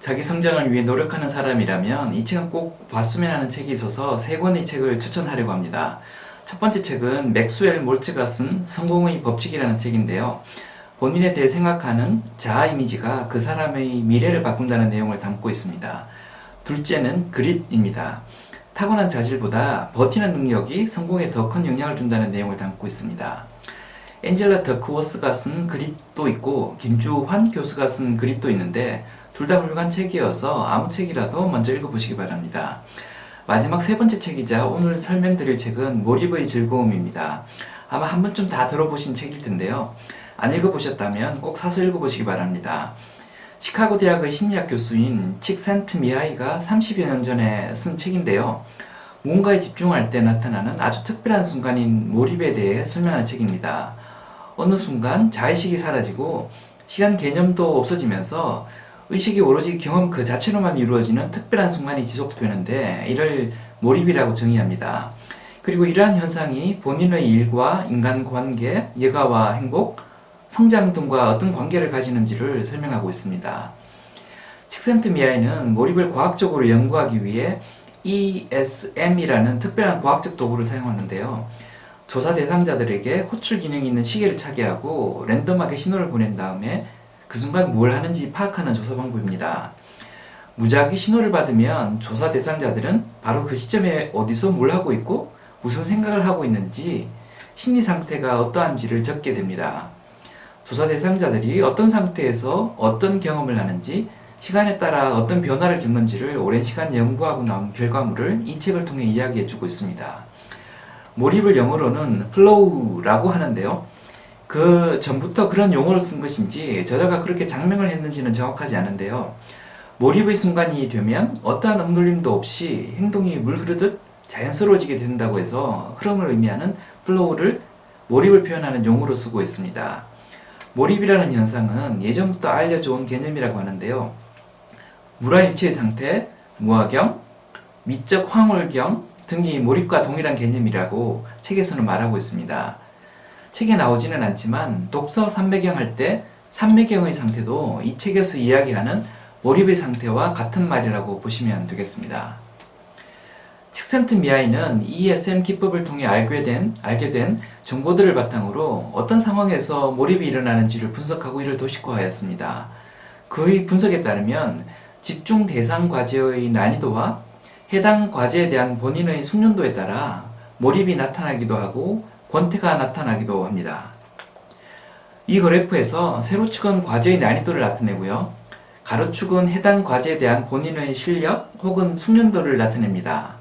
자기 성장을 위해 노력하는 사람이라면 이 책은 꼭 봤으면 하는 책이 있어서 세 권의 책을 추천하려고 합니다. 첫 번째 책은 맥스웰 몰츠가 쓴 성공의 법칙이라는 책인데요. 본인에 대해 생각하는 자아 이미지가 그 사람의 미래를 바꾼다는 내용을 담고 있습니다. 둘째는 그릿입니다. 타고난 자질보다 버티는 능력이 성공에 더 큰 영향을 준다는 내용을 담고 있습니다. 엔젤라 더크워스가 쓴 그릿도 있고 김주환 교수가 쓴 그릿도 있는데 둘 다 훌륭한 책이어서 아무 책이라도 먼저 읽어보시기 바랍니다. 마지막 세 번째 책이자 오늘 설명드릴 책은 몰입의 즐거움입니다. 아마 한 번쯤 다 들어보신 책일 텐데요. 안 읽어보셨다면 꼭 사서 읽어보시기 바랍니다. 시카고 대학의 심리학 교수인 칙센트미하이가 30여 년 전에 쓴 책인데요. 무언가에 집중할 때 나타나는 아주 특별한 순간인 몰입에 대해 설명하는 책입니다. 어느 순간 자의식이 사라지고 시간 개념도 없어지면서 의식이 오로지 경험 그 자체로만 이루어지는 특별한 순간이 지속되는데 이를 몰입이라고 정의합니다. 그리고 이러한 현상이 본인의 일과 인간관계, 여가와 행복, 성장 등과 어떤 관계를 가지는지를 설명하고 있습니다. 칙센트미하이는 몰입을 과학적으로 연구하기 위해 ESM이라는 특별한 과학적 도구를 사용하는데요. 조사 대상자들에게 호출 기능이 있는 시계를 차게 하고 랜덤하게 신호를 보낸 다음에 그 순간 뭘 하는지 파악하는 조사 방법입니다. 무작위 신호를 받으면 조사 대상자들은 바로 그 시점에 어디서 뭘 하고 있고 무슨 생각을 하고 있는지 심리 상태가 어떠한지를 적게 됩니다. 조사 대상자들이 어떤 상태에서 어떤 경험을 하는지 시간에 따라 어떤 변화를 겪는지를 오랜 시간 연구하고 나온 결과물을 이 책을 통해 이야기해주고 있습니다. 몰입을 영어로는 flow라고 하는데요. 그 전부터 그런 용어를 쓴 것인지 저자가 그렇게 장명을 했는지는 정확하지 않은데요. 몰입의 순간이 되면 어떠한 억눌림도 없이 행동이 물 흐르듯 자연스러워지게 된다고 해서 흐름을 의미하는 flow를 몰입을 표현하는 용어로 쓰고 있습니다. 몰입이라는 현상은 예전부터 알려져 온 개념이라고 하는데요. 무라일체의 상태, 무아경, 미적 황홀경 등이 몰입과 동일한 개념이라고 책에서는 말하고 있습니다. 책에 나오지는 않지만 독서 삼매경 할 때 삼매경의 상태도 이 책에서 이야기하는 몰입의 상태와 같은 말이라고 보시면 되겠습니다. 칙센트미하이는 ESM 기법을 통해 알게 된 정보들을 바탕으로 어떤 상황에서 몰입이 일어나는지를 분석하고 이를 도식화하였습니다. 그의 분석에 따르면 집중 대상 과제의 난이도와 해당 과제에 대한 본인의 숙련도에 따라 몰입이 나타나기도 하고 권태가 나타나기도 합니다. 이 그래프에서 세로축은 과제의 난이도를 나타내고요. 가로축은 해당 과제에 대한 본인의 실력 혹은 숙련도를 나타냅니다.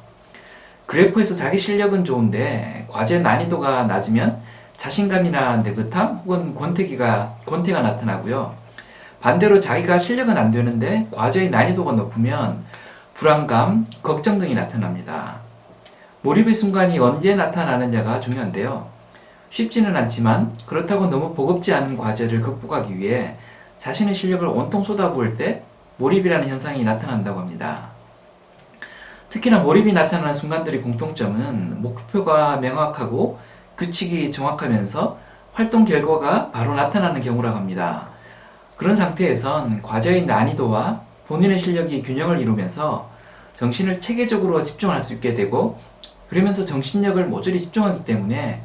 그래프에서 자기 실력은 좋은데 과제 난이도가 낮으면 자신감이나 느긋함 혹은 권태가 나타나고요. 반대로 자기가 실력은 안 되는데 과제의 난이도가 높으면 불안감, 걱정 등이 나타납니다. 몰입의 순간이 언제 나타나느냐가 중요한데요. 쉽지는 않지만 그렇다고 너무 버겁지 않은 과제를 극복하기 위해 자신의 실력을 온통 쏟아부을 때 몰입이라는 현상이 나타난다고 합니다. 특히나 몰입이 나타나는 순간들의 공통점은 목표가 명확하고 규칙이 정확하면서 활동 결과가 바로 나타나는 경우라고 합니다. 그런 상태에선 과제의 난이도와 본인의 실력이 균형을 이루면서 정신을 체계적으로 집중할 수 있게 되고 그러면서 정신력을 모조리 집중하기 때문에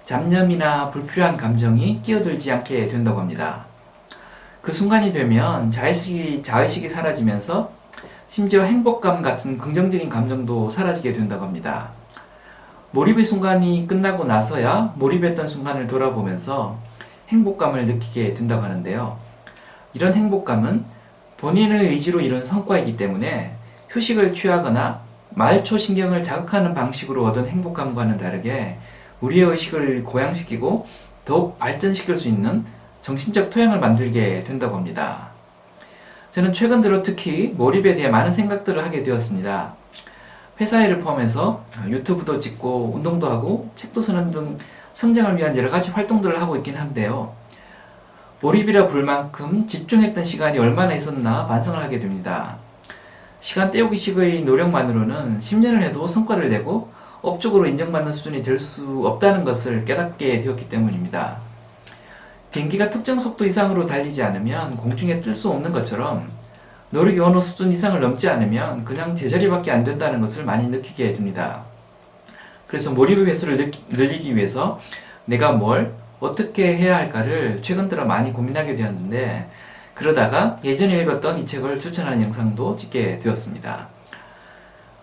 잡념이나 불필요한 감정이 끼어들지 않게 된다고 합니다. 그 순간이 되면 자의식이 사라지면서 심지어 행복감 같은 긍정적인 감정도 사라지게 된다고 합니다. 몰입의 순간이 끝나고 나서야 몰입했던 순간을 돌아보면서 행복감을 느끼게 된다고 하는데요. 이런 행복감은 본인의 의지로 이룬 성과이기 때문에 휴식을 취하거나 말초신경을 자극하는 방식으로 얻은 행복감과는 다르게 우리의 의식을 고양시키고 더욱 발전시킬 수 있는 정신적 토양을 만들게 된다고 합니다. 저는 최근 들어 특히 몰입에 대해 많은 생각들을 하게 되었습니다. 회사 일을 포함해서 유튜브도 찍고 운동도 하고 책도 쓰는 등 성장을 위한 여러 가지 활동들을 하고 있긴 한데요. 몰입이라 부를 만큼 집중했던 시간이 얼마나 있었나 반성을 하게 됩니다. 시간 때우기식의 노력만으로는 10년을 해도 성과를 내고 업적으로 인정받는 수준이 될 수 없다는 것을 깨닫게 되었기 때문입니다. 비행기가 특정 속도 이상으로 달리지 않으면 공중에 뜰 수 없는 것처럼 노력이 어느 수준 이상을 넘지 않으면 그냥 제자리밖에 안 된다는 것을 많이 느끼게 됩니다. 그래서 몰입의 횟수를 늘리기 위해서 내가 뭘 어떻게 해야 할까를 최근 들어 많이 고민하게 되었는데, 그러다가 예전에 읽었던 이 책을 추천하는 영상도 찍게 되었습니다.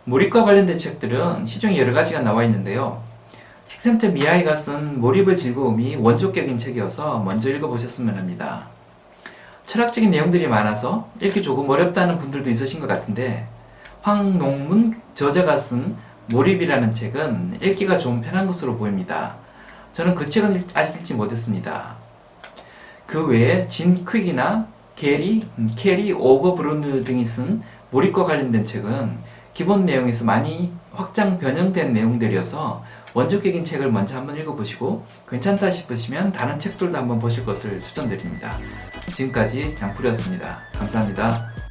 몰입과 관련된 책들은 시중에 여러 가지가 나와 있는데요. 식센터 미아이가 쓴 몰입의 즐거움이 원조격인 책이어서 먼저 읽어보셨으면 합니다. 철학적인 내용들이 많아서 읽기 조금 어렵다는 분들도 있으신 것 같은데, 황농문 저자가 쓴 몰입이라는 책은 읽기가 좀 편한 것으로 보입니다. 저는 그 책은 아직 읽지 못했습니다. 그 외에 진 퀵이나 캐리 오버브룬 등이 쓴 몰입과 관련된 책은 기본 내용에서 많이 확장 변형된 내용들이어서 원조격인 책을 먼저 한번 읽어보시고 괜찮다 싶으시면 다른 책들도 한번 보실 것을 추천드립니다. 지금까지 장풀이었습니다. 감사합니다.